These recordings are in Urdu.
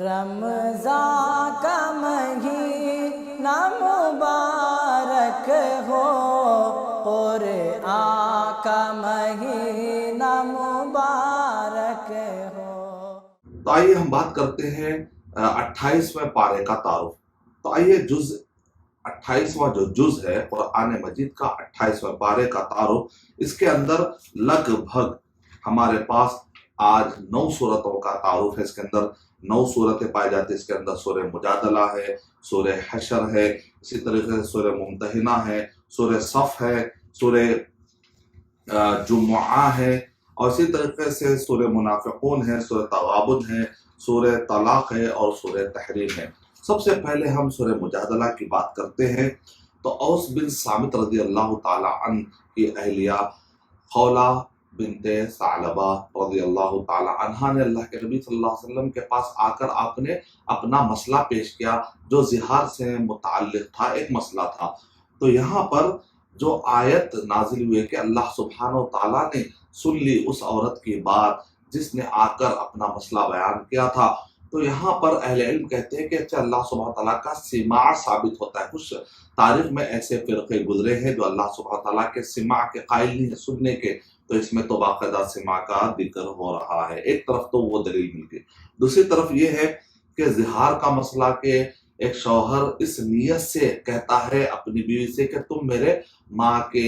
رمضان کا مہینہ مبارک ہو، قرآن کا مہینہ مبارک ہو۔ تو آئیے ہم بات کرتے ہیں 28ویں پارے کا تعارف۔ تو آئیے 28واں جو جز ہے قرآن مجید کا 28ویں پارے کا تعارف، اس کے اندر لگ بھگ ہمارے پاس آج 9 سورتوں کا تعارف ہے۔ اس کے اندر 9 سورتیں پائی جاتی ہیں۔ اس کے اندر سورہ مجادلہ ہے، سورہ حشر ہے، اسی طریقے سے سورہ ممتحنہ ہے، سورہ صف ہے، سورہ جمعہ ہے، اور اسی طریقے سے سورہ منافقون ہے، سورہ تغابن ہے، سورہ طلاق ہے اور سورہ تحریم ہے۔ سب سے پہلے ہم سورہ مجادلہ کی بات کرتے ہیں۔ تو اوس بن صامت رضی اللہ تعالی عنہ کی اہلیہ خولہ بنت ثعلبہ رضی اللہ تعالی عنہ نے اللہ کے نبی صلی اللہ علیہ وسلم کے پاس آ کر آپ نے اپنا مسئلہ پیش کیا جو زہار سے متعلق تھا، ایک مسئلہ تھا۔ تو یہاں پر جو آیت نازل ہوئے کہ اللہ سبحانہ و تعالیٰ نے سن لی اس عورت کی بات جس نے آ کر اپنا مسئلہ بیان کیا تھا، تو یہاں پر اہل علم کہتے ہیں کہ اللہ سبحانہ و تعالیٰ کا سماع ثابت ہوتا ہے۔ کچھ تاریخ میں ایسے فرقے گزرے ہیں جو اللہ سبحانہ و تعالیٰ کے سماع کے قائل نہیں ہیں، سننے کے، تو اس میں تو باقاعدہ سماع کا ذکر ہو رہا ہے۔ ایک طرف تو وہ دلیل مل گئی، دوسری طرف یہ ہے کہ زہار کا مسئلہ کہ ایک شوہر اس نیت سے کہتا ہے اپنی بیوی سے کہ تم میرے ماں کے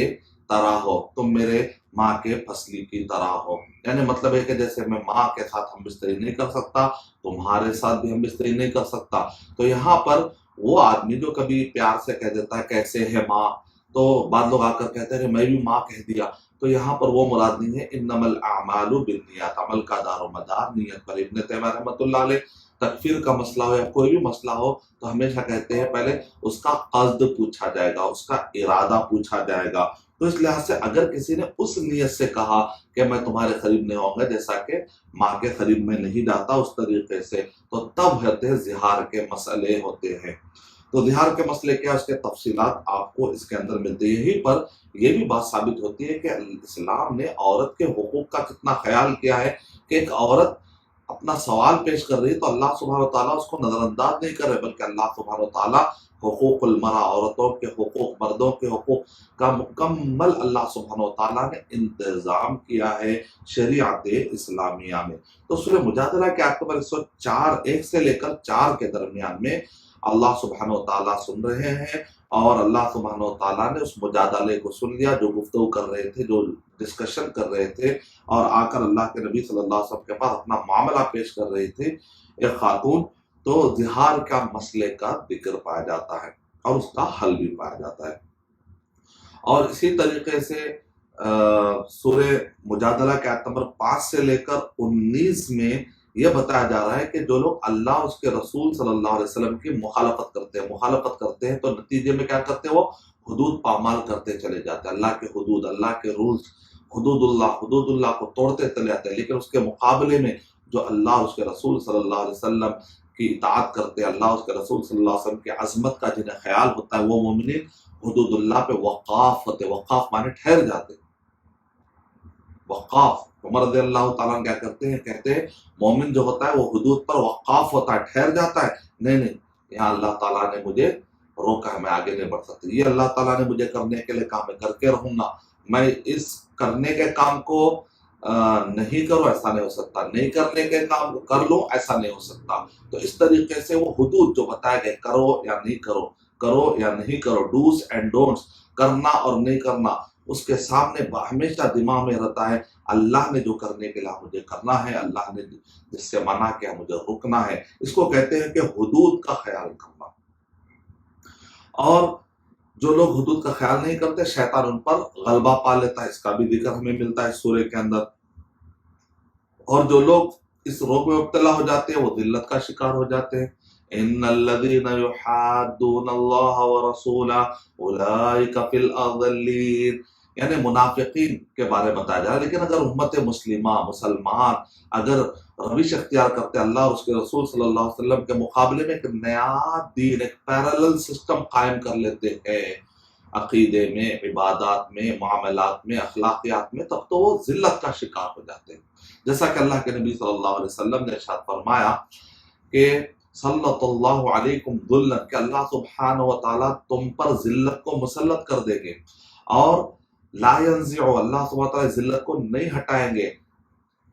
طرح ہو، تم میرے ماں کے پسلی کی طرح ہو، یعنی مطلب ہے کہ جیسے میں ماں کے ساتھ ہم بستری نہیں کر سکتا، تمہارے ساتھ بھی ہم بستری نہیں کر سکتا۔ تو یہاں پر وہ آدمی جو کبھی پیار سے کہہ دیتا ہے کیسے ہے ماں، تو بعض لوگ آ کر کہتے ہیں کہ میں بھی ماں کہہ دیا، تو یہاں پر وہ مراد نہیں ہے۔ انما الاعمال بالنیات، عمل کا دار و مدار نیت پر۔ ابن تیمیہ رحمۃ اللہ علیہ تکفیر کا مسئلہ ہو یا کوئی بھی مسئلہ ہو تو ہمیشہ کہتے ہیں پہلے اس کا قصد پوچھا جائے گا، اس کا ارادہ پوچھا جائے گا۔ تو اس لحاظ سے اگر کسی نے اس نیت سے کہا کہ میں تمہارے قریب نہیں ہوں گا جیسا کہ ماں کے قریب میں نہیں جاتا اس طریقے سے، تو تب ہوتے ہیں زہار کے مسئلے ہوتے ہیں۔ تو زہار کے مسئلے کیا، اس کے تفصیلات آپ کو اس کے اندر ملتی ہے۔ یہیں پر یہ بھی بات ثابت ہوتی ہے کہ اسلام نے عورت کے حقوق کا کتنا خیال کیا ہے کہ ایک عورت اپنا سوال پیش کر رہی ہے تو اللہ سبحانہ وتعالیٰ اس کو نظر انداز نہیں کر رہے، بلکہ اللہ سبحانہ وتعالیٰ حقوق المرأہ، عورتوں کے حقوق، مردوں کے حقوق کا مکمل اللہ سبحانہ وتعالیٰ نے انتظام کیا ہے شریعت اسلامیہ میں۔ تو سورہ مجادلہ کے آیت نمبر 104 1 سے لے کر 4 کے درمیان میں اللہ سبحانہ وتعالیٰ سن رہے ہیں، اور اللہ سبحانہ وتعالیٰ نے اس مجادلے کو سن لیا، جو گفتگو کر رہے تھے، جو ڈسکشن کر رہے تھے، اور آ کر اللہ کے نبی صلی اللہ علیہ وسلم کے پاس اپنا معاملہ پیش کر رہی تھی ایک خاتون، تو زہار کا مسئلے کا ذکر پایا جاتا ہے اور اس کا حل بھی پایا جاتا ہے۔ اور اسی طریقے سے سورہ مجادلہ کے آیت نمبر 5 سے لے کر 19 میں یہ بتایا جا رہا ہے کہ جو لوگ اللہ اس کے رسول صلی اللہ علیہ وسلم کی مخالفت کرتے ہیں تو نتیجے میں کیا کرتے ہیں، وہ حدود پامال کرتے چلے جاتے ہیں۔ اللہ کے حدود، اللہ کے رولز، حدود اللہ کو توڑتے چلے جاتے ہیں، لیکن اس کے مقابلے میں جو اللہ اور اس کے رسول صلی اللہ علیہ وسلم کی اطاعت کرتے، اللہ اور اس کے رسول صلی اللہ علیہ وسلم کی عظمت کا جنہیں خیال ہوتا ہے، وہ مومنین حدود اللہ پہ وقاف ہوتے۔ وقاف مانے ٹھہر جاتے۔ وقاف، عمر رضی اللہ تعالیٰ کیا کرتے ہیں، کہتے ہیں مومن جو ہوتا ہے وہ حدود پر وقاف ہوتا ہے، ٹھہر جاتا ہے۔ نہیں، یہاں اللہ تعالیٰ نے مجھے روکا ہے، میں آگے نہیں بڑھ سکتی، یہ اللہ تعالیٰ نے مجھے کرنے کے لیے کہا، میں کر کے رہوں گا، میں اس کرنے کے کام کو نہیں کروں ایسا نہیں ہو سکتا، نہیں کرنے کے کام کو کر لوں ایسا نہیں ہو سکتا۔ تو اس طریقے سے وہ حدود جو بتایا گئے، کرو یا نہیں کرو، کرو یا نہیں کرو، ڈوز اینڈ ڈونٹس، کرنا اور نہیں کرنا، اس کے سامنے ہمیشہ دماغ میں رہتا ہے اللہ نے جو کرنے کے لیے مجھے کرنا ہے، اللہ نے جس سے منع کیا مجھے رکنا ہے۔ اس کو کہتے ہیں کہ حدود کا خیال کرنا۔ اور جو لوگ حدود کا خیال نہیں کرتے، شیطان ان پر غلبہ پا لیتا ہے، اس کا بھی ذکر ہمیں ملتا ہے سورہ کے اندر۔ اور جو لوگ اس روگ میں مبتلا ہو جاتے ہیں وہ ذلت کا شکار ہو جاتے ہیں۔ ان الذين يحادون الله ورسوله اولئك في الاضلين، یعنی منافقین کے بارے میں بتایا جا رہا ہے۔ لیکن اگر امت مسلمہ، مسلمان اگر روش اختیار کرتے اللہ اور اس کے رسول صلی اللہ علیہ وسلم کے مقابلے میں ایک نیا دین، ایک پیرالل سسٹم قائم کر لیتے ہیں عقیدے میں، عبادات میں، معاملات میں، اخلاقیات میں، تب تو وہ ذلت کا شکار ہو جاتے ہیں۔ جیسا کہ اللہ کے نبی صلی اللہ علیہ وسلم نے ارشاد فرمایا کہ صلت اللہ علیکم ذلًا، کہ اللہ سبحانہ و تعالیٰ تم پر ذلت کو مسلط کر دیں گے، اور لا ينزع، اللہ سبحانہ و تعالیٰ ذلت کو نہیں ہٹائیں گے،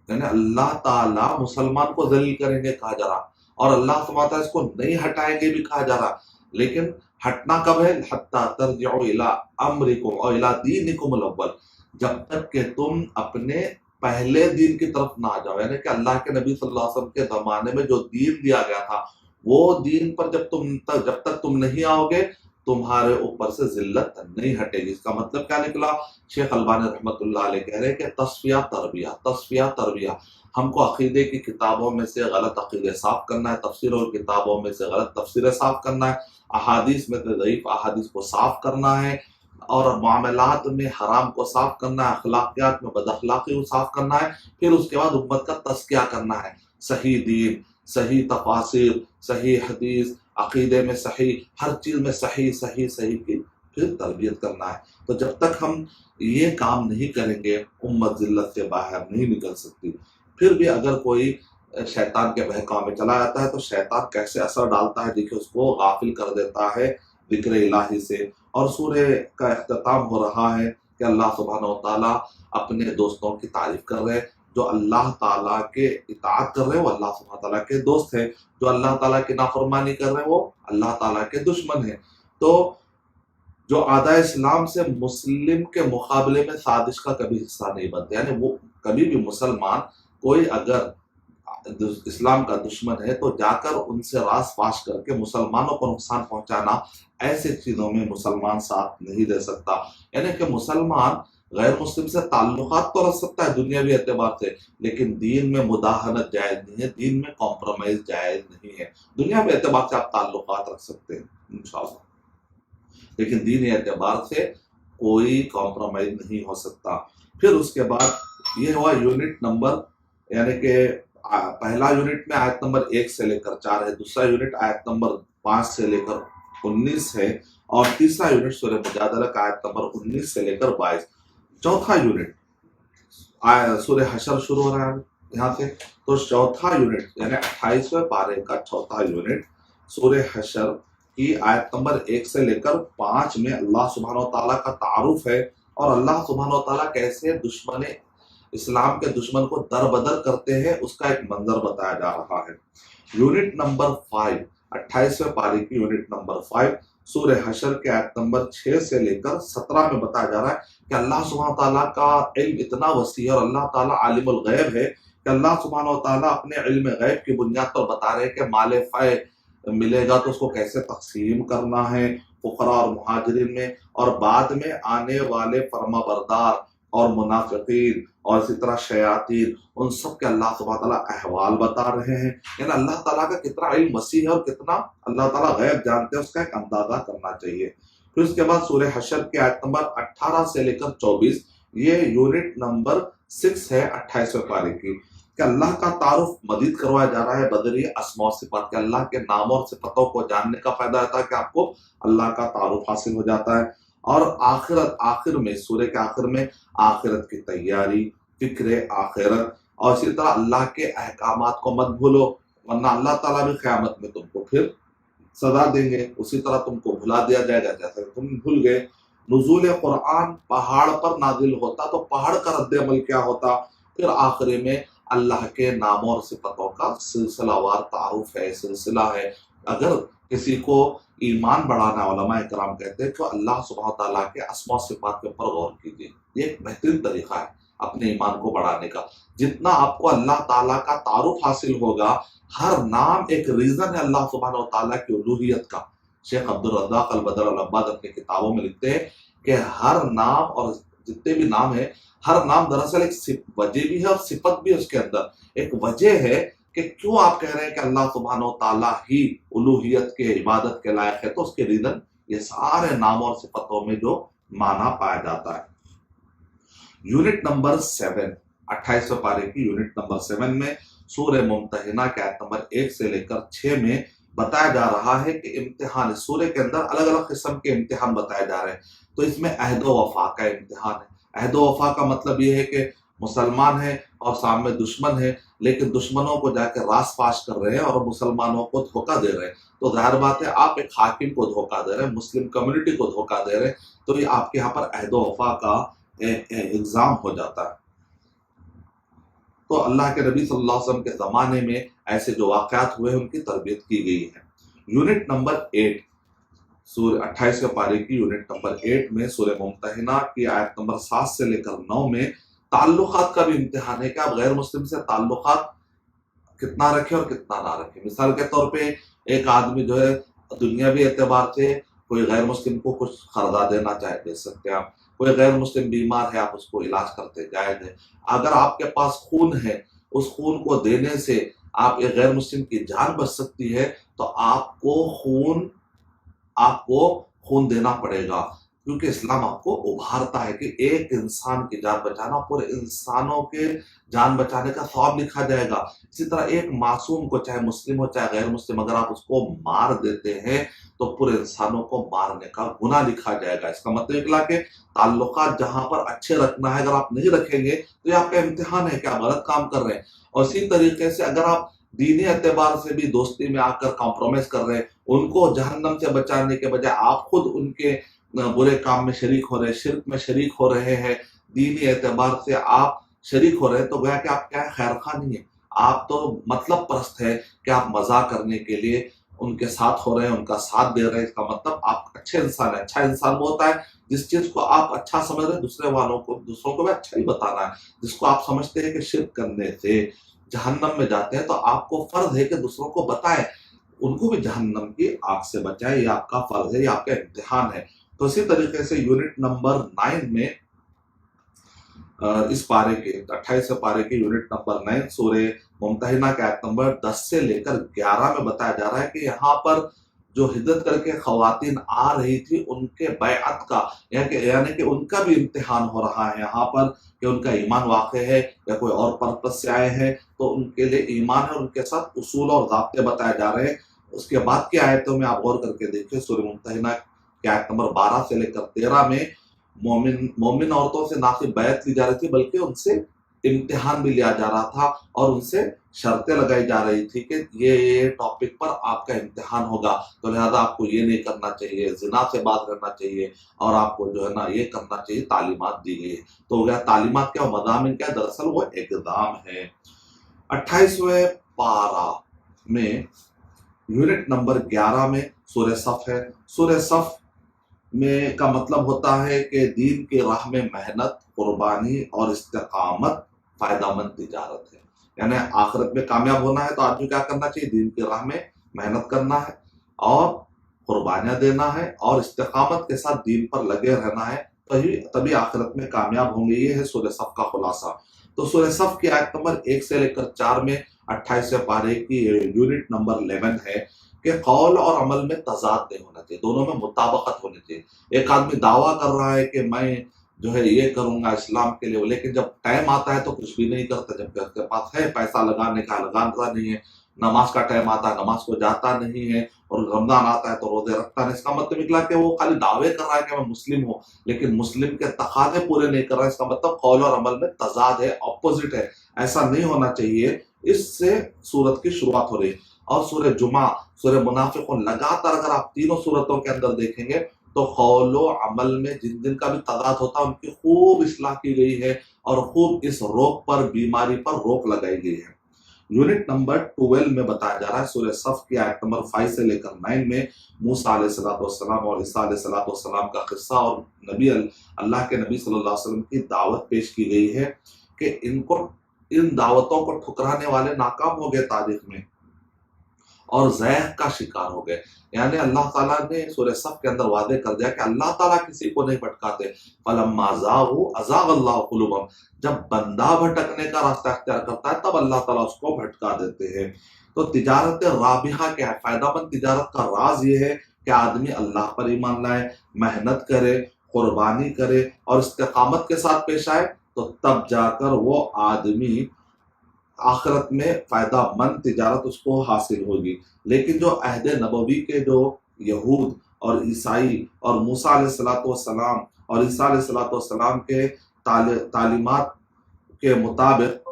یعنی اللہ تعالیٰ مسلمان کو ذلیل کریں گے کہا جا رہا، اور اللہ سبحانہ و تعالیٰ اس کو نہیں ہٹائیں گے بھی کہا جا رہا، لیکن ہٹنا کب ہے؟ حتی ترجعوا الی امرکم اور الی دینکم الاول، جب تک کہ تم اپنے پہلے دین کی طرف نہ آ جاؤ، یعنی کہ اللہ کے نبی صلی اللہ علیہ وسلم کے زمانے میں جو دین دیا گیا تھا وہ دین پر جب تک تم نہیں آؤ گے تمہارے اوپر سے ذلت نہیں ہٹے گی۔ اس کا مطلب کیا نکلا؟ شیخ البانی رحمۃ اللہ علیہ کہہ رہے ہیں کہ تصفیہ تربیہ، ہم کو عقیدے کی کتابوں میں سے غلط عقیدے صاف کرنا ہے، تفسیروں کی کتابوں میں سے غلط تفسیریں صاف کرنا ہے، احادیث میں سے ضعیف احادیث کو صاف کرنا ہے، اور معاملات میں حرام کو صاف کرنا ہے، اخلاقیات میں بد اخلاقی کو صاف کرنا ہے، پھر اس کے بعد امت کا تزکیہ کرنا ہے، صحیح دین، صحیح تفاسیر، صحیح حدیث، عقیدے میں صحیح، ہر چیز میں صحیح کی پھر تربیت کرنا ہے۔ تو جب تک ہم یہ کام نہیں کریں گے امت ذلت سے باہر نہیں نکل سکتی۔ پھر بھی اگر کوئی شیطان کے بہکاؤ میں چلا جاتا ہے تو شیطان کیسے اثر ڈالتا ہے، دیکھیں، اس کو غافل کر دیتا ہے ذکر الہی سے۔ اور سورہ کا اختتام ہو رہا ہے کہ اللہ سبحانہ و تعالیٰ اپنے دوستوں کی تعریف کر رہے ہیں، جو اللہ تعالیٰ کے اطاعت کر رہے ہیں وہ اللہ سبحانہ و تعالیٰ کے دوست ہیں، جو اللہ تعالیٰ کی نافرمانی کر رہے ہیں وہ اللہ تعالیٰ کے دشمن ہیں۔ تو جو اعداء اسلام سے مسلم کے مقابلے میں سازش کا کبھی حصہ نہیں بنتے، یعنی وہ کبھی بھی مسلمان کوئی اگر اسلام کا دشمن ہے تو جا کر ان سے راز پاش کر کے مسلمانوں کو نقصان پہنچانا، ایسے چیزوں میں مسلمان ساتھ نہیں دے سکتا۔ یعنی کہ مسلمان غیر مسلم سے تعلقات تو رکھ سکتا ہے دنیاوی اعتبار سے، لیکن دین میں مداہنت جائز نہیں ہے، دین میں کمپرومائز جائز نہیں ہے۔ دنیاوی اعتبار سے آپ تعلقات رکھ سکتے ہیں انشاءاللہ، لیکن دینی اعتبار سے کوئی کمپرومائز نہیں ہو سکتا۔ پھر اس کے بعد یہ ہوا یونٹ نمبر، یعنی کہ پہلا یونٹ میں آیت نمبر 1 سے لے کر 4 ہے، دوسرا یونٹ آیت نمبر 5 سے لے کر 19 ہے، اور تیسرا یونٹ سورہ مجادلہ کا آیت نمبر 19 سے لے کر 22۔ چوتھا یونٹ سورہ حشر شروع ہو رہا ہے یہاں سے، تو چوتھا یونٹ یعنی 28ویں پارے کا چوتھا یونٹ سورہ حشر کی آیت نمبر 1 سے لے کر 5 میں اللہ سبحانہ و تعالیٰ کا تعارف ہے، اور اللہ سبحانہ و تعالیٰ کیسے دشمن اسلام کے دشمن کو در بدر کرتے ہیں اس کا ایک منظر بتایا جا رہا ہے۔ یونٹ نمبر 5، 28ویں پارے کی یونٹ نمبر 5 سورہ حشر کے آیت نمبر 6 سے لے کر 17 میں بتایا جا رہا ہے کہ اللہ سبحانہ تعالیٰ کا علم اتنا وسیع ہے، اور اللہ تعالیٰ عالم الغیب ہے کہ اللہ سبحانہ تعالیٰ اپنے علم غیب کی بنیاد پر بتا رہے ہیں کہ مال فے ملے گا تو اس کو کیسے تقسیم کرنا ہے فقراء اور مہاجرین میں، اور بعد میں آنے والے فرما بردار اور منافقین اور اسی طرح شیاطین، ان سب کے اللہ سبحانہ تعالیٰ احوال بتا رہے ہیں۔ یعنی اللہ تعالیٰ کا کتنا علم وسیع ہے اور کتنا اللہ تعالیٰ غیب جانتے ہیں، اس کا ایک اندازہ کرنا چاہیے۔ پھر اس کے بعد سورہ حشر کے آیت نمبر 18 سے لے کر 24، یہ یونٹ نمبر 6 ہے 28ویں پارے کی، کہ اللہ کا تعارف مزید کروایا جا رہا ہے بذریعہ اسماء و صفات، کہ اللہ کے ناموں اور صفتوں کو جاننے کا فائدہ ہوتا ہے کہ آپ کو اللہ کا تعارف حاصل ہو جاتا ہے۔ اور آخر میں سورہ کے آخر میں آخرت کی تیاری، فکر آخرت، اور اسی طرح اللہ کے احکامات کو مت بھولو ورنہ اللہ تعالیٰ بھی قیامت میں تم کو پھر سزا دیں گے، اسی طرح تم کو بھلا دیا جائے گا جیسا کہ تم بھول گئے۔ نزول قرآن پہاڑ پر نازل ہوتا تو پہاڑ کا رد عمل کیا ہوتا، پھر آخری میں اللہ کے ناموں اور صفتوں کا سلسلہ وار تعارف ہے، سلسلہ ہے۔ اگر کسی کو ایمان بڑھانا، علماء اکرام کہتے ہیں کہ اللہ سبحانہ تعالیٰ کے اسماء و صفات کے اوپر غور کیجیے، یہ ایک بہترین طریقہ ہے اپنے ایمان کو بڑھانے کا۔ جتنا آپ کو اللہ تعالیٰ کا تعارف حاصل ہوگا، ہر نام ایک ریزن ہے اللہ سبحانہ تعالیٰ کی الوہیت کا۔ شیخ عبدالرزاق البدر العباد اپنی کتابوں میں لکھتے ہیں کہ ہر نام اور جتنے بھی نام ہیں، ہر نام دراصل ایک وجہ بھی ہے اور صفت بھی اس کے اندر ایک وجہ ہے کہ کیوں آپ کہہ رہے ہیں کہ اللہ سبحانہ و تعالیٰ ہی الوہیت کے عبادت کے لائق ہے، تو اس کے ریزن یہ سارے ناموں اور صفتوں میں جو معنی پایا جاتا ہے۔ یونٹ نمبر 7، 28ویں پارے کی یونٹ نمبر 7 میں سورہ ممتحنہ کے آیت نمبر 1 سے لے کر 6 میں بتایا جا رہا ہے کہ امتحان، اس سورہ کے اندر الگ الگ قسم کے امتحان بتائے جا رہے ہیں۔ تو اس میں عہد و وفا کا امتحان ہے۔ عہد و وفا کا مطلب یہ ہے کہ مسلمان ہیں اور سامنے دشمن ہے، لیکن دشمنوں کو جا کے راس پاش کر رہے ہیں اور مسلمانوں کو دھوکہ دے رہے ہیں، تو ظاہر بات ہے آپ ایک حاکم کو دھوکہ دے رہے ہیں، مسلم کمیونٹی کو دھوکہ دے رہے ہیں، تو یہ آپ کے یہاں پر عہد و وفا کا الزام ہو جاتا ہے۔ تو اللہ کے نبی صلی اللہ علیہ وسلم کے زمانے میں ایسے جو واقعات ہوئے ان کی تربیت کی گئی ہے۔ یونٹ نمبر 8 سورہ 28 پارے کی یونٹ نمبر 8 میں سورہ ممتحنہ کی آیت نمبر 7 سے لے کر 9 میں تعلقات کا بھی امتحان ہے کہ آپ غیر مسلم سے تعلقات کتنا رکھیں اور کتنا نہ رکھیں۔ مثال کے طور پہ ایک آدمی جو ہے دنیاوی اعتبار سے کوئی غیر مسلم کو کچھ قرضہ دینا چاہے دے سکتے ہیں آپ، کوئی غیر مسلم بیمار ہے آپ اس کو علاج کرتے جائز ہے۔ اگر آپ کے پاس خون ہے، اس خون کو دینے سے آپ ایک غیر مسلم کی جان بچ سکتی ہے، تو آپ کو خون دینا پڑے گا، کیونکہ اسلام آپ کو ابھارتا ہے کہ ایک انسان کی جان بچانا پورے انسانوں کے جان بچانے کا ثواب لکھا جائے گا۔ اسی طرح ایک معصوم کو چاہے مسلم ہو چاہے غیر مسلم، اگر آپ اس کو مار دیتے ہیں تو پورے انسانوں کو مارنے کا گناہ لکھا جائے گا۔ اس کا مطلب نکلا کہ تعلقات جہاں پر اچھے رکھنا ہے، اگر آپ نہیں رکھیں گے تو یہ آپ کا امتحان ہے کہ آپ غلط کام کر رہے ہیں۔ اور اسی طریقے سے اگر آپ دینی اعتبار سے بھی دوستی میں آ کر کمپرومائز کر رہے ہیں، ان کو جہنم سے بچانے کے بجائے آپ خود ان کے برے کام میں شریک ہو رہے ہیں، شرک میں شریک ہو رہے ہیں، دینی اعتبار سے آپ شریک ہو رہے ہیں، تو گویا کہ آپ کیا خیر خواہ نہیں ہیں، آپ تو مطلب پرست ہے کہ آپ مزاح کرنے کے لیے ان کے ساتھ ہو رہے ہیں، ان کا ساتھ دے رہے ہیں۔ اس کا مطلب آپ اچھے انسان ہیں۔ اچھا انسان وہ ہوتا ہے جس چیز کو آپ اچھا سمجھ رہے ہیں دوسروں کو بھی اچھا ہی بتانا ہے۔ جس کو آپ سمجھتے ہیں کہ شرک کرنے سے جہنم میں جاتے ہیں، تو آپ کو فرض ہے کہ دوسروں کو بتائیں، ان کو بھی جہنم کی آگ سے بچائیں۔ یہ آپ کا فرض ہے، یہ آپ کا امتحان ہے۔ تو اسی طریقے سے یونٹ نمبر 9 میں اس پارے کے 28 پارے کے یونٹ نمبر 9 سورہ ممتحنہ کے آیت نمبر 10 سے لے کر 11 میں بتایا جا رہا ہے کہ یہاں پر جو ہجرت کر کے خواتین آ رہی تھی ان کے بیعت کا یعنی کہ ان کا بھی امتحان ہو رہا ہے یہاں پر، کہ ان کا ایمان واقع ہے یا کوئی اور پرپس سے آئے ہیں، تو ان کے لیے ایمان ہے، ان کے ساتھ اصول اور ضابطے بتائے جا رہے ہیں۔ اس کے بعد کی آیتوں میں آپ غور کر کے دیکھیں، سورہ ممتحنہ کی آیت نمبر 12 سے لے کر 13 میں مومن عورتوں سے نہ صرف بیعت لی جا رہی تھی بلکہ ان سے امتحان بھی لیا جا رہا تھا، اور ان سے شرطیں لگائی جا رہی تھی کہ یہ ٹاپک پر آپ کا امتحان ہوگا، تو لہذا آپ کو یہ نہیں کرنا چاہیے، زنا سے بات کرنا چاہیے، اور آپ کو جو ہے نا یہ کرنا چاہیے، تعلیمات دی گئی ہے۔ تو تعلیمات کیا، مضامین کیا، دراصل وہ اقدام ہے۔ 28ویں پارہ میں یونٹ نمبر 11 میں سورہ صف ہے۔ سورہ صف میں کا مطلب ہوتا ہے کہ دین کی راہ میں محنت، قربانی اور استقامت فائدہ مند تجارت ہے۔ یعنی آخرت میں کامیاب ہونا ہے تو آدمی کیا کرنا چاہیے، دین کی راہ میں محنت کرنا ہے اور قربانیاں دینا ہے اور استقامت کے ساتھ دین پر لگے رہنا ہے، تبھی آخرت میں کامیاب ہوں گے۔ یہ ہے سورہ صف کا خلاصہ۔ تو سورہ صف کی آیت نمبر 1 سے لے کر 4 میں 28 پارے کی یونٹ نمبر 11 ہے کہ قول اور عمل میں تضاد نہیں ہونا چاہیے، دونوں میں مطابقت ہونی چاہیے۔ ایک آدمی دعویٰ کر رہا ہے کہ میں جو ہے یہ کروں گا اسلام کے لیے، لیکن جب ٹائم آتا ہے تو کچھ بھی نہیں کرتا، جب اس کے پاس ہے پیسہ لگانے کا لگاتا نہیں ہے، نماز کا ٹائم آتا ہے نماز کو جاتا نہیں ہے، اور رمضان آتا ہے تو روزے رکھتا نہیں۔ اس کا مطلب نکلا کہ وہ خالی دعوے کر رہا ہے کہ میں مسلم ہوں، لیکن مسلم کے تقاضے پورے نہیں کر رہا ہے۔ اس کا مطلب قول اور عمل میں تضاد ہے، اپوزٹ ہے، ایسا نہیں ہونا چاہیے۔ اس سے سورت کی شروعات ہو رہی ہے۔ اور سورہ جمعہ، سورہ منافقون، لگاتار اگر آپ تینوں سورتوں کے اندر دیکھیں گے تو قول و عمل میں جن جن کا بھی تضاد ہوتا ہے ان کی خوب اصلاح کی گئی ہے، اور خوب اس روگ پر، بیماری پر روک لگائی گئی ہے۔ یونٹ نمبر 12 میں بتایا جا رہا ہے سورہ صف کی آیت نمبر 5 سے لے کر 9 میں موسیٰ علیہ السلام اور عیسیٰ علیہ السلام کا قصہ اور اللہ کے نبی صلی اللہ علیہ وسلم کی دعوت پیش کی گئی ہے کہ ان دعوتوں کو ٹھکرانے والے ناکام ہو گئے تاریخ میں اور ضعف کا شکار ہو گئے۔ یعنی اللہ تعالیٰ نے سورہ صف کے اندر وعدے کر دیا کہ اللہ تعالیٰ کسی کو نہیں بھٹکاتے۔ فَلَمَّا زَاغُوا أَزَاغَ اللَّهُ قُلُوبَهُمْ، جب بندہ بھٹکنے کا راستہ اختیار کرتا ہے تب اللہ تعالیٰ اس کو بھٹکا دیتے ہیں۔ تو تجارت رابحہ کیا ہے؟ فائدہ مند تجارت کا راز یہ ہے کہ آدمی اللہ پر ایمان لائے، محنت کرے، قربانی کرے اور استقامت کے ساتھ پیش آئے، تو تب جا کر وہ آدمی آخرت میں فائدہ مند تجارت اس کو حاصل ہوگی۔ لیکن جو عہد نبوی کے جو یہود اور عیسائی اور موسیٰ علیہ السلام اور عیسیٰ علیہ السلام کے تعلیمات کے مطابق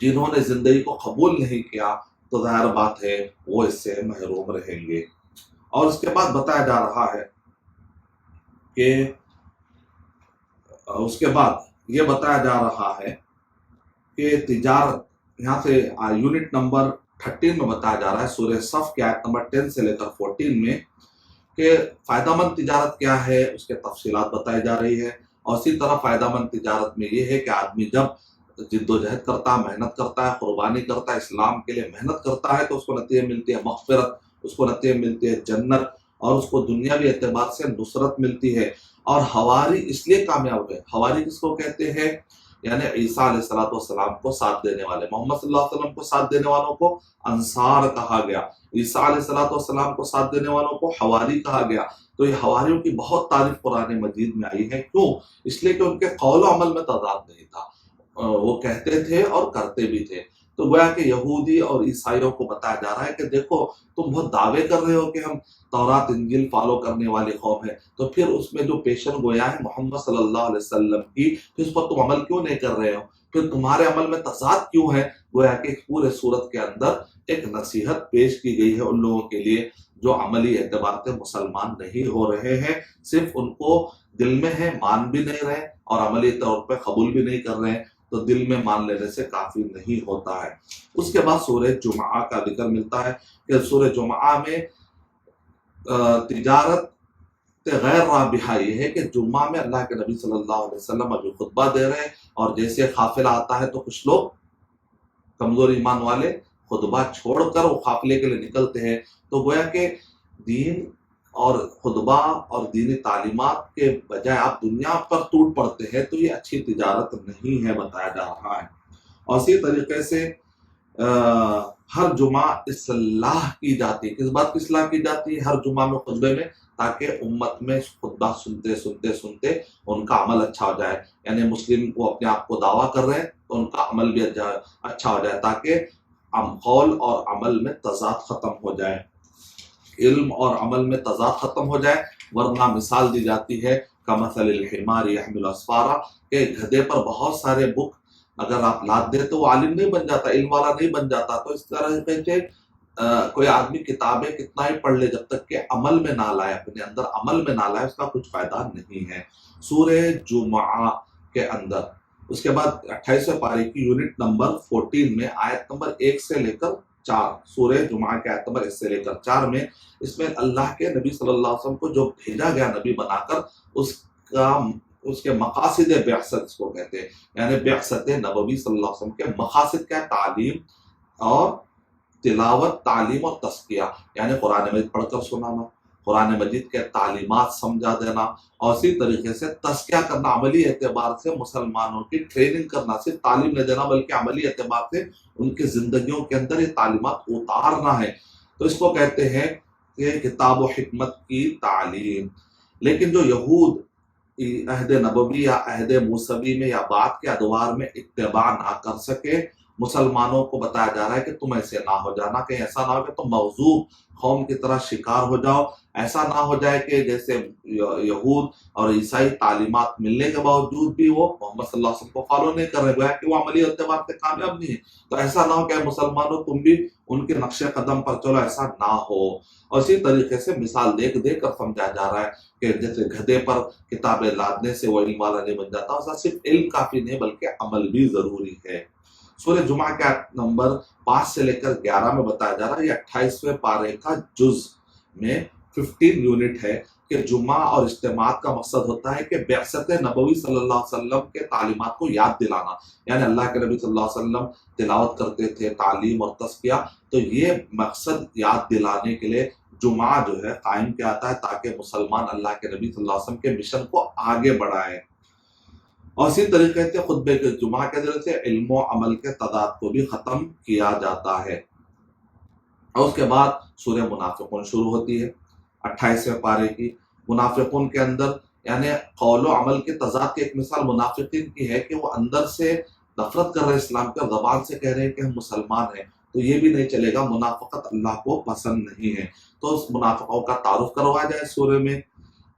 جنہوں نے زندگی کو قبول نہیں کیا تو ظاہر بات ہے وہ اس سے محروم رہیں گے۔ اور اس کے بعد بتایا جا رہا ہے کہ اس کے بعد یہ بتایا جا رہا ہے کہ تجارت، یہاں سے یونٹ نمبر 13 میں بتایا جا رہا ہے سورہ صف کی آیت نمبر 10 سے لے کر 14 میں کہ فائدہ مند تجارت کیا ہے، اس کے تفصیلات بتائی جا رہی ہے۔ اور اسی طرح فائدہ مند تجارت میں یہ ہے کہ آدمی جب جد و جہد کرتا ہے، محنت کرتا ہے، قربانی کرتا ہے، اسلام کے لیے محنت کرتا ہے تو اس کو نتیجہ ملتی ہے مغفرت، اس کو نتیجہ ملتی ہے جنت، اور اس کو دنیاوی اعتبار سے نصرت ملتی ہے۔ اور حواری اس لیے کامیاب ہے، حواری کس کو کہتے ہیں؟ یعنی عیسیٰ علیہ السلام کو ساتھ دینے والے، محمد صلی اللہ علیہ وسلم کو ساتھ دینے والوں کو انصار کہا گیا، عیسیٰ علیہ السلام کو ساتھ دینے والوں کو حواری کہا گیا۔ تو یہ حواریوں کی بہت تعریف قرآن مجید میں آئی ہے، کیوں؟ اس لیے کہ ان کے قول و عمل میں تضاد نہیں تھا، وہ کہتے تھے اور کرتے بھی تھے۔ تو گویا کہ یہودی اور عیسائیوں کو بتایا جا رہا ہے کہ دیکھو تم بہت دعوے کر رہے ہو کہ ہم تورات انجیل فالو کرنے والی قوم ہے، تو پھر اس میں جو پیشن گویا ہے محمد صلی اللہ علیہ وسلم کی، پھر اس پر تم عمل کیوں نہیں کر رہے ہو؟ پھر تمہارے عمل میں تضاد کیوں ہے؟ گویا کہ پورے سورت کے اندر ایک نصیحت پیش کی گئی ہے ان لوگوں کے لیے جو عملی اعتبار سے مسلمان نہیں ہو رہے ہیں، صرف ان کو دل میں ہے، مان بھی نہیں رہے اور عملی طور پہ قبول بھی نہیں کر رہے ہیں، تو دل میں مان لینے سے کافی نہیں ہوتا ہے۔ اس کے بعد سورہ جمعہ کا ذکر ملتا ہے کہ سورہ جمعہ میں تجارت غیر رابحہ یہ ہے کہ جمعہ میں اللہ کے نبی صلی اللہ علیہ وسلم ابھی خطبہ دے رہے ہیں، اور جیسے قافلہ آتا ہے تو کچھ لوگ کمزور ایمان والے خطبہ چھوڑ کر وہ قافلے کے لیے نکلتے ہیں، تو گویا کہ دین اور خطبہ اور دینی تعلیمات کے بجائے آپ دنیا پر ٹوٹ پڑتے ہیں، تو یہ اچھی تجارت نہیں ہے، بتایا جا رہا ہے۔ اور اسی طریقے سے ہر جمعہ اصلاح کی جاتی ہے۔ کس بات کی اصلاح کی جاتی ہے ہر جمعہ میں خطبے میں؟ تاکہ امت میں خطبہ سنتے ان کا عمل اچھا ہو جائے، یعنی مسلم کو اپنے آپ کو دعویٰ کر رہے ہیں تو ان کا عمل بھی اچھا ہو جائے، تاکہ قول اور عمل میں تضاد ختم ہو جائے، علم اور عمل میں تضاد ختم ہو جائے۔ ورنہ مثال دی جاتی ہے کمثل الحمار یحمل اسفارا، کہ گدھے پر بہت سارے بک اگر آپ لاد دے تو وہ عالم نہیں بن جاتا، علم والا نہیں بن جاتا۔ تو اس طرح سے کوئی آدمی کتابیں کتنا ہی پڑھ لے، جب تک کہ عمل میں نہ لائے، اپنے اندر عمل میں نہ لائے، اس کا کچھ فائدہ نہیں ہے۔ سورہ جمعہ کے اندر اس کے بعد 28ویں پارے کی یونٹ نمبر 14 میں آیت نمبر 1 سے لے کر 4، سورہ جمعہ کے آیت نمبر 1 سے لے کر 4 میں اس میں اللہ کے نبی صلی اللہ علیہ وسلم کو جو بھیجا گیا نبی بنا کر، اس کے مقاصد بعثت اس کو کہتے ہیں، یعنی بعثت نبوی صلی اللہ علیہ وسلم کے مقاصد کیا؟ تعلیم اور تلاوت، تعلیم اور تزکیہ، یعنی قرآن مجید پڑھ کر سنانا، قرآن مجید کے تعلیمات سمجھا دینا، اور اسی طریقے سے تزکیہ کرنا، عملی اعتبار سے مسلمانوں کی ٹریننگ کرنا، صرف تعلیم نہیں دینا بلکہ عملی اعتبار سے ان کی زندگیوں کے اندر یہ تعلیمات اتارنا ہے۔ تو اس کو کہتے ہیں کہ کتاب و حکمت کی تعلیم۔ لیکن جو یہود عہد نبوی یا عہد موسوی میں یا بعد کے ادوار میں اتباع نہ کر سکے، مسلمانوں کو بتایا جا رہا ہے کہ تم ایسے نہ ہو جانا، کہیں ایسا نہ ہو کہ تم موضوع قوم کی طرح شکار ہو جاؤ، ایسا نہ ہو جائے کہ جیسے یہود اور عیسائی تعلیمات ملنے کے باوجود بھی وہ محمد صلی اللہ علیہ وسلم کو فالو نہیں کر رہے، گویا کہ وہ عملی اعتبار سے کامیاب نہیں ہے۔ تو ایسا نہ ہو کہ مسلمانوں تم بھی ان کے نقش قدم پر چلو، ایسا نہ ہو۔ اور اسی طریقے سے مثال دیکھ کر سمجھا جا رہا ہے کہ جیسے گدھے پر کتابیں لادنے سے وہ علم والا نہیں بن جاتا، ایسا صرف علم کافی نہیں بلکہ عمل بھی ضروری ہے۔ سورہ جمعہ کے آیت نمبر 5 سے لے کر 11 میں بتایا جا رہا ہے، یہ 28ویں پارے کا جز میں 15 یونٹ ہے کہ جمعہ اور اجتماعات کا مقصد ہوتا ہے کہ بعثت نبوی صلی اللہ علیہ وسلم کے تعلیمات کو یاد دلانا، یعنی اللہ کے نبی صلی اللہ علیہ وسلم تلاوت کرتے تھے، تعلیم اور تزکیہ، تو یہ مقصد یاد دلانے کے لیے جمعہ جو ہے قائم کیا جاتا ہے تاکہ مسلمان اللہ کے نبی صلی اللہ علیہ وسلم کے مشن کو آگے بڑھائے۔ اور اسی طریقے سے خطبے کے جمعہ کے ذریعے سے علم و عمل کے تضاد کو بھی ختم کیا جاتا ہے۔ اور اس کے بعد سورہ منافقون شروع ہوتی ہے 28ویں پارے کی۔ منافقون کے اندر یعنی قول و عمل کے تضاد کی ایک مثال منافقین کی ہے کہ وہ اندر سے نفرت کر رہے اسلام کے، زبان سے کہہ رہے ہیں کہ ہم مسلمان ہیں، تو یہ بھی نہیں چلے گا، منافقت اللہ کو پسند نہیں ہے۔ تو اس منافقوں کا تعارف کروایا جائے سورہ میں،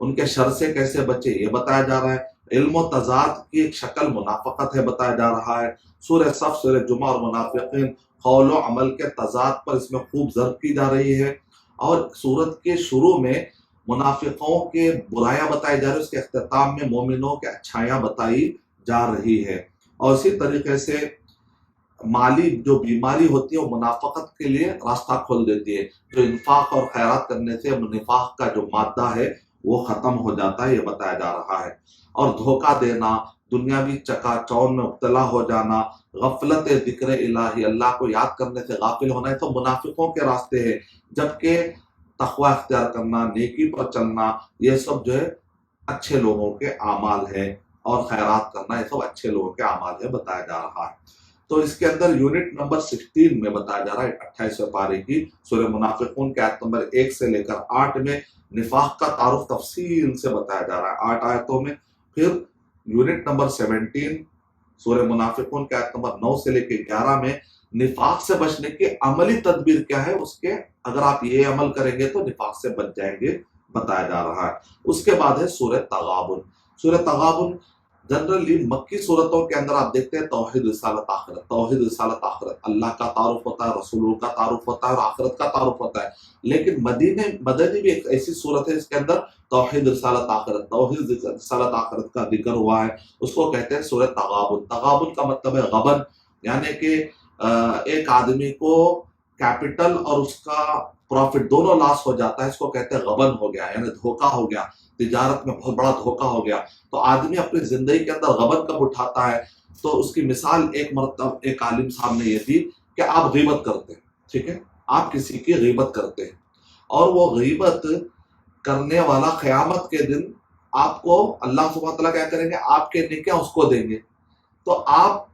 ان کے شر سے کیسے بچے یہ بتایا جا رہا ہے علم و تضاد کی ایک شکل منافقت ہے بتایا جا رہا ہے۔ سورہ صف، سورہ جمعہ اور منافقین، قول و عمل کے تضاد پر اس میں خوب ضرب کی جا رہی ہے، اور سورت کے شروع میں منافقوں کے برائیاں بتائی جا رہی ہے، اس کے اختتام میں مومنوں کے اچھائیاں بتائی جا رہی ہے۔ اور اسی طریقے سے مالی جو بیماری ہوتی ہے وہ منافقت کے لیے راستہ کھول دیتی ہے، جو انفاق اور خیرات کرنے سے نفاق کا جو مادہ ہے وہ ختم ہو جاتا ہے، یہ بتایا جا رہا ہے۔ اور دھوکہ دینا، دنیاوی چکا چون میں مبتلا ہو جانا، غفلت ذکر الہی، اللہ کو یاد کرنے سے غافل ہونا، یہ تو منافقوں کے راستے ہیں، جبکہ تقوی اختیار کرنا، نیکی پر چلنا، یہ سب جو ہے اچھے لوگوں کے اعمال ہے، اور خیرات کرنا یہ سب اچھے لوگوں کے اعمال ہے بتایا جا رہا ہے۔ تو اس کے اندر یونٹ نمبر 16 میں بتایا جا رہا ہے 28 پارے کی سورہ منافقون کے آیت نمبر 1 سے لے کر 8 میں نفاق کا تعارف تفصیل سے بتایا جا رہا ہے 8 آیتوں میں۔ پھر یونٹ نمبر 17 سورہ منافقون کے آیت نمبر 9 سے لے کے 11 میں نفاق سے بچنے کی عملی تدبیر کیا ہے، اس کے اگر آپ یہ عمل کریں گے تو نفاق سے بچ جائیں گے بتایا جا رہا ہے۔ اس کے بعد ہے سورہ تغابن۔ سورہ تغابن جنرلی مکی صورتوں کے اندر آپ دیکھتے ہیں توحید رسالت آخرت، توحید رسالت آخرت، اللہ کا تعارف ہوتا ہے، رسولوں کا تعارف ہوتا ہے اور آخرت کا تعارف ہوتا ہے۔ لیکن مدنی بھی ایک ایسی صورت ہے اس کے اندر توحید رسالت آخرت، توحید رسالت آخرت کا ذکر ہوا ہے، اس کو کہتے ہیں سورہ تغابن۔ تغابن کا مطلب ہے غبن، یعنی کہ ایک آدمی کو کیپٹل اور اس کا پروفٹ دونوں لاس ہو جاتا ہے، اس کو کہتے ہیں غبن ہو گیا، یعنی دھوکہ ہو گیا، تجارت میں بہت بڑا دھوکہ ہو گیا۔ تو آدمی اپنی زندگی کے اندر غبن کب اٹھاتا ہے، تو اس کی مثال ایک مرتبہ ایک عالم صاحب نے یہ دی کہ آپ غیبت کرتے ہیں، ٹھیک ہے، آپ کسی کی غیبت کرتے ہیں، اور وہ غیبت کرنے والا قیامت کے دن آپ کو اللہ سبحانہ وتعالیٰ کیا کریں گے، آپ کے نیکیاں اس کو دیں گے۔ تو آپ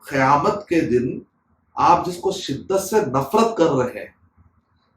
قیامت کے دن آپ جس کو شدت سے نفرت کر رہے ہیں،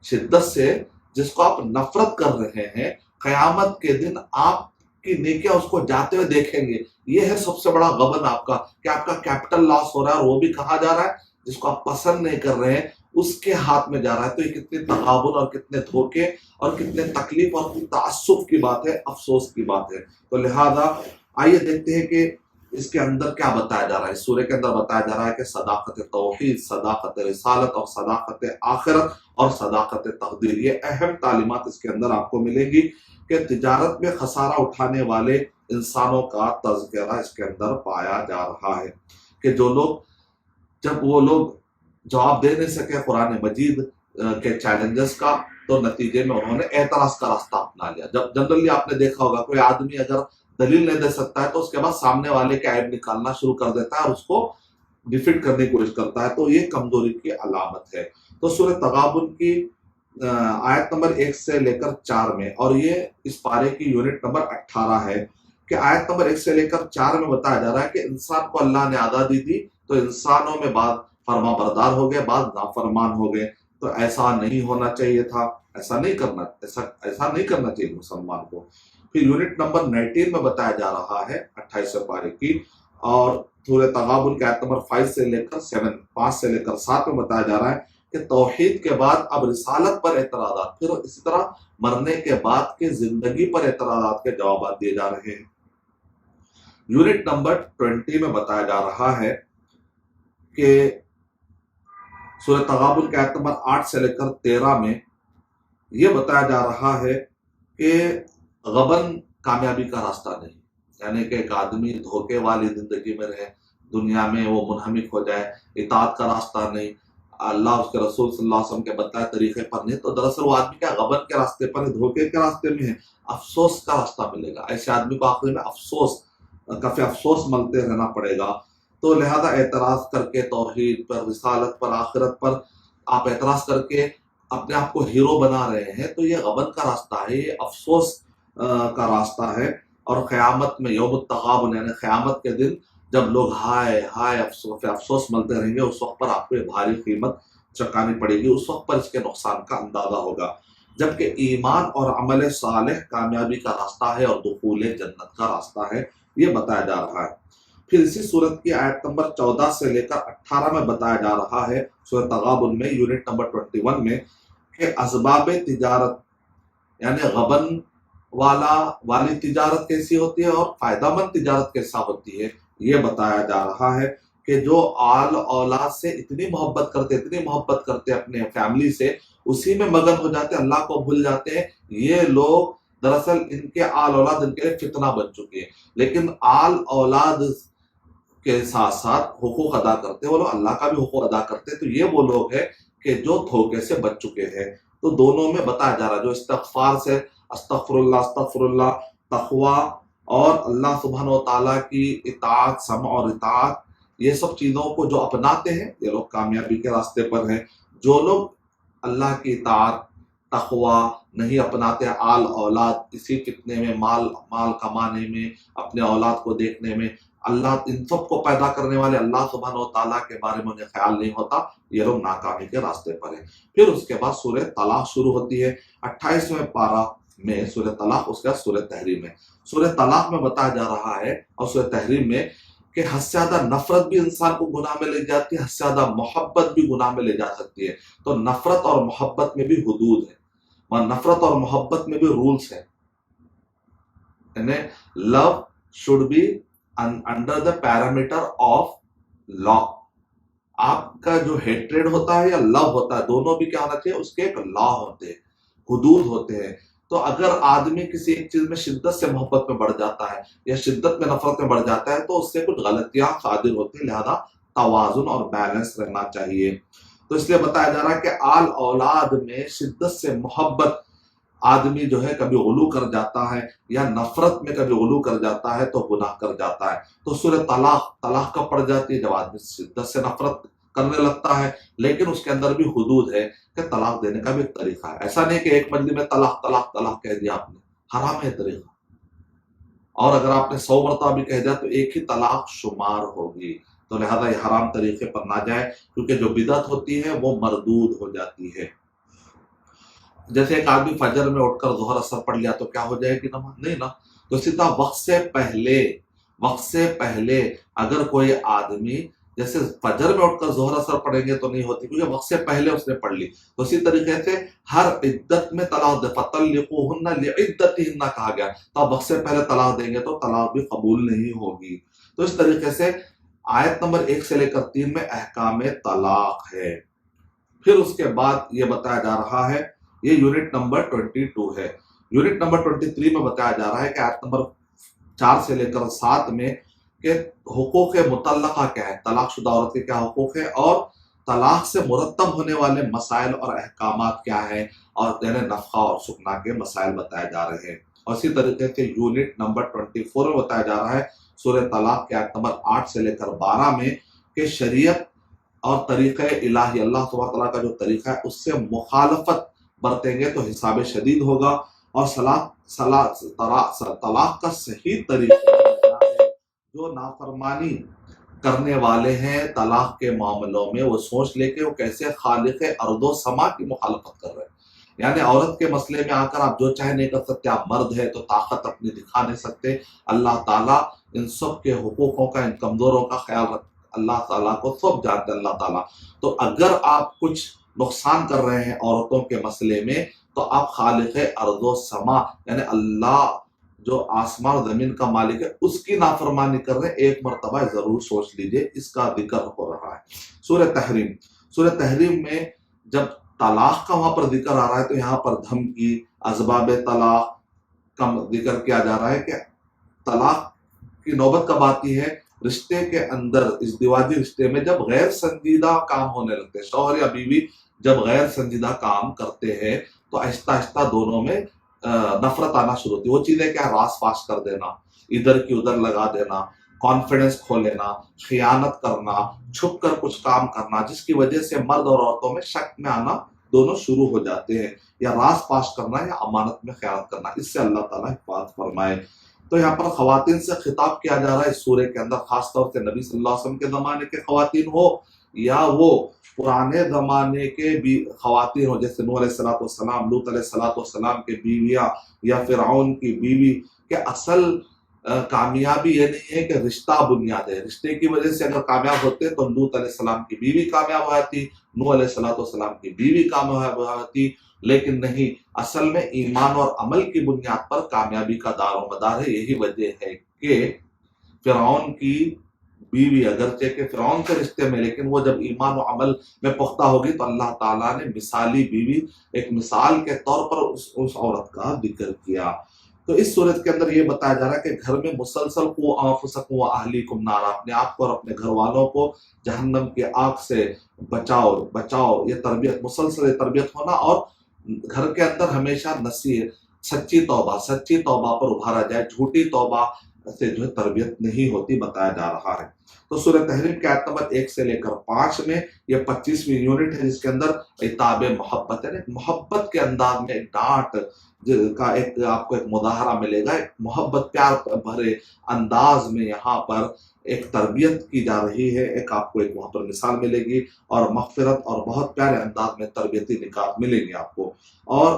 شدت سے جس کو آپ نفرت کر رہے ہیں، قیامت کے دن آپ کی نیکیاں اس کو جاتے ہوئے دیکھیں گے۔ یہ ہے سب سے بڑا غبن آپ کا، کہ آپ کا کیپٹل لاس ہو رہا ہے، اور وہ بھی کہا جا رہا ہے جس کو آپ پسند نہیں کر رہے ہیں اس کے ہاتھ میں جا رہا ہے۔ تو یہ کتنے تغابن اور کتنے دھوکے اور کتنے تکلیف اور تعصب کی بات ہے، افسوس کی بات ہے۔ تو لہذا آئیے دیکھتے ہیں کہ اس کے اندر کیا بتایا جا رہا ہے۔ اس سورہ کے اندر بتایا جا رہا ہے کہ صداقت توحید، صداقت رسالت اور صداقت آخرت اور صداقت تقدیر، یہ اہم تعلیمات اس کے اندر آپ کو ملیں گی، کہ تجارت میں خسارہ اٹھانے والے انسانوں کا تذکرہ اس کے اندر پایا جا رہا ہے، کہ جو لوگ جب وہ لوگ جواب دے نہیں سکے قرآن مجید کے چیلنجز کا، تو نتیجے میں انہوں نے اعتراض کا راستہ اپنا لیا۔ جب جنرلی آپ نے دیکھا ہوگا کوئی آدمی اگر دلیل نہیں دے سکتا ہے تو اس کے بعد سامنے والے کے عیب نکالنا شروع کر دیتا ہے اور اس کو ڈیفیٹ کرنے کی کوشش کرتا ہے، تو یہ کمزوری کی علامت ہے۔ تو سورہ تغابن کی آیت نمبر 1 سے لے کر 4 میں، اور یہ اس پارے کی یونٹ نمبر 18 ہے، کہ آیت نمبر 1 سے لے کر 4 میں بتایا جا رہا ہے کہ انسان کو اللہ نے آزادی دی، تو انسانوں میں بعض فرما بردار ہو گئے، بعض نافرمان ہو گئے۔ تو ایسا نہیں ہونا چاہیے تھا، ایسا نہیں کرنا چاہیے مسلمان کو۔ پھر یونٹ نمبر 19 میں بتایا جا رہا ہے 28 پارے کی، اور سورہ تغابن کے آیت نمبر 5 سے لے کر 7 میں بتایا جا رہا ہے کہ توحید کے بعد اب رسالت پر اعتراضات، پھر اسی طرح مرنے کے بعد کے زندگی پر اعتراضات کے جوابات دیے جا رہے ہیں۔ یونٹ نمبر 20 میں بتایا جا رہا ہے کہ سورہ تغابن کے آیت نمبر 8 سے لے کر 13 میں یہ بتایا جا رہا ہے کہ غبن کامیابی کا راستہ نہیں، یعنی کہ ایک آدمی دھوکے والی زندگی میں رہے، دنیا میں وہ منہمک ہو جائے، اطاعت کا راستہ نہیں، اللہ اس کے رسول صلی اللہ علیہ وسلم کے بتائے طریقے پر نہیں، تو دراصل وہ آدمی کیا غبن کے راستے پر، دھوکے کے راستے میں ہے، افسوس کا راستہ ملے گا۔ ایسے آدمی کو آخر میں کافی افسوس ملتے رہنا پڑے گا۔ تو لہذا اعتراض کر کے توحید پر، رسالت پر، آخرت پر آپ اعتراض کر کے اپنے آپ کو ہیرو بنا رہے ہیں، تو یہ غبن کا راستہ ہے، یہ افسوس کا راستہ ہے۔ اور قیامت میں یوم التغابن، یعنی قیامت کے دن جب لوگ ہائے افسوس ملتے رہیں گے، اس وقت پر آپ کو بھاری قیمت چکانی پڑے گی، اس وقت پر اس کے نقصان کا اندازہ ہوگا۔ جبکہ ایمان اور عمل صالح کامیابی کا راستہ ہے اور دخول جنت کا راستہ ہے، یہ بتایا جا رہا ہے۔ پھر اسی صورت کی آیت نمبر 14 سے لے کر 18 میں بتایا جا رہا ہے سورہ تغابن میں یونٹ نمبر 21 میں، کہ اسباب تجارت یعنی غبن والی تجارت کیسی ہوتی ہے اور فائدہ مند تجارت کیسا ہوتی ہے، یہ بتایا جا رہا ہے کہ جو آل اولاد سے اتنی محبت کرتے اپنے فیملی سے، اسی میں مگن ہو جاتے، اللہ کو بھول جاتے ہیں، یہ لوگ دراصل ان کے آل اولاد ان کے لیے فتنہ بن چکے ہیں۔ لیکن آل اولاد کے ساتھ ساتھ حقوق ادا کرتے، وہ لوگ اللہ کا بھی حقوق ادا کرتے، تو یہ وہ لوگ ہیں کہ جو دھوکے سے بچ چکے ہیں۔ تو دونوں میں بتایا جا رہا ہے، جو استغفار سے استغفر اللہ تقوی اور اللہ سبحانہ و تعالیٰ کی اطاعت، سمع اور اطاعت، یہ سب چیزوں کو جو اپناتے ہیں یہ لوگ کامیابی کے راستے پر ہیں۔ جو لوگ اللہ کی اطاعت، تقوی نہیں اپناتے، آل اولاد اسی فتنے میں، مال کمانے میں، اپنے اولاد کو دیکھنے میں، اللہ ان سب کو پیدا کرنے والے اللہ سبحانہ و تعالیٰ کے بارے میں انہیں خیال نہیں ہوتا، یہ لوگ ناکامی کے راستے پر ہیں۔ پھر اس کے بعد سورہ طلاق شروع ہوتی ہے 28ویں پارہ میں، سورہ طلاق، اس کے بعد سورہ تحریم ہے۔ سورہ طلاق میں بتایا جا رہا ہے اور سورہ تحریم میں کہ حد سے زیادہ نفرت بھی انسان کو گناہ میں لے جاتی ہے، حد سے زیادہ محبت بھی گناہ میں لے جا سکتی ہے۔ تو نفرت اور محبت میں بھی حدود ہے، اور نفرت اور محبت میں بھی رولز ہیں، یعنی law should be under the parameter of law. آپ کا جو ہیٹریڈ ہوتا ہے یا لو ہوتا ہے، دونوں بھی کیا ہونا چاہیے، اس کے ایک لا ہوتے ہیں، حدود ہوتے ہیں۔ تو اگر آدمی کسی ایک چیز میں شدت سے محبت میں بڑھ جاتا ہے یا شدت میں نفرت میں بڑھ جاتا ہے تو اس سے کچھ غلطیاں صادر ہوتی ہیں، لہذا توازن اور بیلنس رہنا چاہیے۔ تو اس لیے بتایا جا رہا ہے کہ آل اولاد میں شدت سے محبت آدمی جو ہے کبھی غلو کر جاتا ہے یا نفرت میں کبھی غلو کر جاتا ہے تو گناہ کر جاتا ہے۔ تو سورہ طلاق کب پڑ جاتی ہے، جب آدمی شدت سے نفرت کرنے لگتا ہے، لیکن اس کے اندر بھی حدود ہے کہ طلاق دینے کا بھی ایک طریقہ ہے۔ ایسا نہیں کہ ایک مجلس میں طلاق طلاق طلاق کہہ دیا آپ نے، حرام ہے طریقہ، اور اگر آپ نے 100 مرتبہ بھی کہہ دیا تو ایک ہی طلاق شمار ہوگی۔ تو لہذا یہ حرام طریقے پر نہ جائے، کیونکہ جو بدعت ہوتی ہے وہ مردود ہو جاتی ہے۔ جیسے ایک آدمی فجر میں اٹھ کر ظہر اثر پڑھ لیا تو کیا ہو جائے گی نماز؟ نہیں نا۔ تو اسی طرح وقت سے پہلے اگر کوئی آدمی جیسے فجر میں اٹھ کر ظہر اثر پڑھیں گے تو نہیں ہوتی، کیونکہ وقت سے پہلے اس نے پڑھ لی۔ تو اسی طریقے سے ہر عدت میں طلاق دے، فَطَلِّقُوهُنَّ لِعِدَّتِهِنَّ کہا گیا، تو آپ وقت سے پہلے طلاق دیں گے تو طلاق بھی قبول نہیں ہوگی۔ تو اس طریقے سے آیت نمبر 1 سے لے کر 3 میں احکام طلاق ہے۔ پھر اس کے بعد یہ بتایا جا رہا ہے، یہ یونٹ نمبر 22 ہے۔ یونٹ نمبر 23 میں بتایا جا رہا ہے کہ آیت نمبر 4 سے لے کر 7 میں کہ حقوق مطلقہ کیا ہے، طلاق شدہ عورت کے کیا حقوق ہے، اور طلاق سے مرتب ہونے والے مسائل اور احکامات کیا ہیں، اور یعنی نفقہ اور سکنا کے مسائل بتائے جا رہے ہیں۔ اور اسی طریقے سے یونٹ نمبر 24 میں بتایا جا رہا ہے سورہ طلاق کے آیت نمبر 8 سے لے کر 12 میں کہ شریعت اور طریقہ الہی، اللہ سبحانہ تعالیٰ کا جو طریقہ ہے اس سے مخالفت برتیں گے تو حساب شدید ہوگا، اور طلاق کا صحیح طریقہ جو نافرمانی کرنے والے ہیں طلاق کے معاملوں میں، وہ سوچ لے کے وہ کیسے خالق ارض و سما کی مخالفت کر رہے ہیں۔ یعنی عورت کے مسئلے میں آ کر آپ جو چاہے نہیں کر سکتے، آپ مرد ہے تو طاقت اپنی دکھا نہیں سکتے۔ اللہ تعالیٰ ان سب کے حقوقوں کا، ان کمزوروں کا خیال رکھ، اللہ تعالیٰ کو سب جانتے اللہ تعالیٰ۔ تو اگر آپ کچھ نقصان کر رہے ہیں عورتوں کے مسئلے میں تو آپ خالق ارض و سما یعنی اللہ جو آسمان و زمین کا مالک ہے اس کی نافرمانی کر رہے ہیں۔ ایک مرتبہ ضرور سوچ لیجئے، اس کا ذکر ہو رہا ہے۔ سورہ تحریم میں جب طلاق کا وہاں پر ذکر آ رہا ہے تو یہاں پر دھمکی، اسباب طلاق کا ذکر کیا جا رہا ہے کہ طلاق کی نوبت کب آتی ہے، رشتے کے اندر، ازدواجی رشتے میں جب غیر سنجیدہ کام ہونے لگتے ہیں، شوہر یا بیوی جب غیر سنجیدہ کام کرتے ہیں تو آہستہ آہستہ دونوں میں نفرت آنا شروع ہوتی ہے۔ وہ چیزیں کیا، راس پاس کر دینا، ادھر کی ادھر لگا دینا، کانفیڈنس کھو لینا، خیانت کرنا، چھپ کر کچھ کام کرنا، جس کی وجہ سے مرد اور عورتوں میں شک میں آنا دونوں شروع ہو جاتے ہیں، یا راس پاس کرنا یا امانت میں خیانت کرنا۔ اس سے اللہ تعالیٰ حفاظت فرمائے۔ تو یہاں پر خواتین سے خطاب کیا جا رہا ہے اس سورے کے اندر، خاص طور سے نبی صلی اللہ علیہ وسلم کے زمانے کے خواتین ہو یا وہ پرانے زمانے کے بھی خواتین ہو، جیسے نوح علیہ السلام، لوط علیہ السلام کے بیویاں یا فرعون کی بیوی، کہ اصل کامیابی یہ نہیں ہے کہ رشتہ بنیاد ہے، رشتے کی وجہ سے اگر کامیاب ہوتے تو لوط علیہ السلام کی بیوی کامیاب ہوتی، نوح علیہ السلام کی بیوی کامیاب ہوتی، لیکن نہیں، اصل میں ایمان اور عمل کی بنیاد پر کامیابی کا دار و مدار ہے۔ یہی وجہ ہے کہ فرعون کی بیوی اگرچہ کہ فرعون کے رشتے میں، لیکن وہ جب ایمان و عمل میں پختہ ہوگی تو اللہ تعالیٰ نے مثالی بیوی، ایک مثال کے طور پر اس عورت کا ذکر کیا۔ تو اس صورت کے اندر یہ بتایا جا رہا ہے کہ گھر میں مسلسل قوا انفسکم واہلیکم نارا، اپنے آپ کو اور اپنے گھر والوں کو جہنم کی آگ سے بچاؤ۔ یہ تربیت، مسلسل یہ تربیت ہونا، اور گھر کے اندر ہمیشہ نصیحت، سچی توبہ پر ابھارا جائے، جھوٹی توبہ سے جو ہے تربیت نہیں ہوتی، بتایا جا رہا ہے۔ تو سورہ تحریم کے آیت نمبر 1 سے لے کر 5 میں یہ 25ویں یونٹ ہے، جس کے اندر عتاب محبت ہے، محبت کے انداز میں ایک ڈانٹ کا ایک آپ کو ایک مظاہرہ ملے گا، ایک محبت پیار بھرے انداز میں یہاں پر ایک تربیت کی جا رہی ہے، ایک آپ کو ایک وہاں پر مثال ملے گی، اور مغفرت اور بہت پیارے انداز میں تربیتی نکات ملے گی آپ کو۔ اور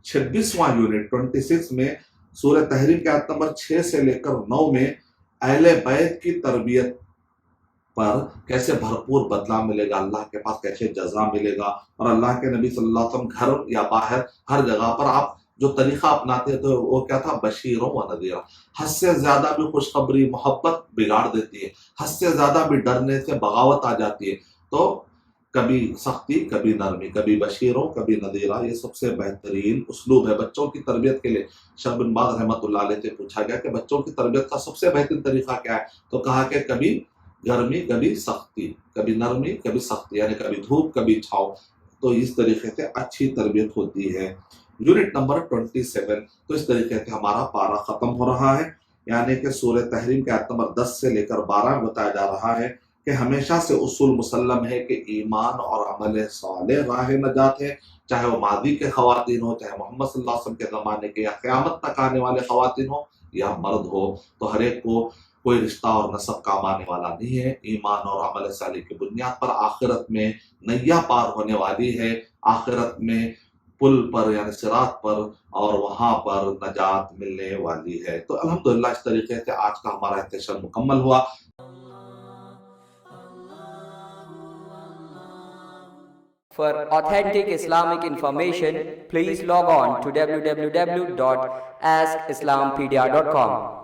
26واں یونٹ 26 میں سورہ تحریم کے آیت نمبر 6 سے لے کر 9 میں اہل بیت کی تربیت پر کیسے بھرپور بدلہ ملے گا، اللہ کے پاس کیسے جزا ملے گا، اور اللہ کے نبی صلی اللہ علیہ وسلم گھر یا باہر ہر جگہ پر آپ جو طریقہ اپناتے ہیں تو وہ کیا تھا، بشیروں و نذیرہ۔ حد سے زیادہ بھی خوشخبری محبت بگاڑ دیتی ہے، حد سے زیادہ بھی ڈرنے سے بغاوت آ جاتی ہے۔ تو کبھی سختی، کبھی نرمی، کبھی بشیروں، کبھی نذیرہ، یہ سب سے بہترین اسلوب ہے بچوں کی تربیت کے لیے۔ شیخ بن باز رحمۃ اللہ علیہ سے پوچھا گیا کہ بچوں کی تربیت کا سب سے بہترین طریقہ کیا ہے، تو کہا کہ کبھی گرمی، کبھی سختی، کبھی نرمی، کبھی سختی، یعنی کبھی دھوپ، کبھی چھاؤ۔ تو اس طریقے سے اچھی تربیت ہوتی ہے۔ یونٹ نمبر 27، تو اس طریقے سے ہمارا پارہ ختم ہو رہا ہے، یعنی کہ سورہ تحریم کے آیت نمبر 10 سے لے کر 12 میں بتایا جا رہا ہے کہ ہمیشہ سے اصول مسلم ہے کہ ایمان اور عمل صالح راہ نجات ہے، چاہے وہ ماضی کے خواتین ہو، چاہے محمد صلی اللہ علیہ وسلم کے زمانے کے یا قیامت تک آنے والے خواتین ہو یا مرد ہو، تو ہر ایک کو کوئی رشتہ اور نسب کام آنے والا نہیں ہے۔ ایمان اور عمل صالح کی بنیاد پر آخرت میں نیا پار ہونے والی ہے، آخرت میں پل پر یعنی صراط پر، اور وہاں پر نجات ملنے والی ہے۔ تو الحمدللہ اس طریقے سے آج کا ہمارا سیشن مکمل ہوا۔ For authentic Islamic information, please log on to www.askislampedia.com.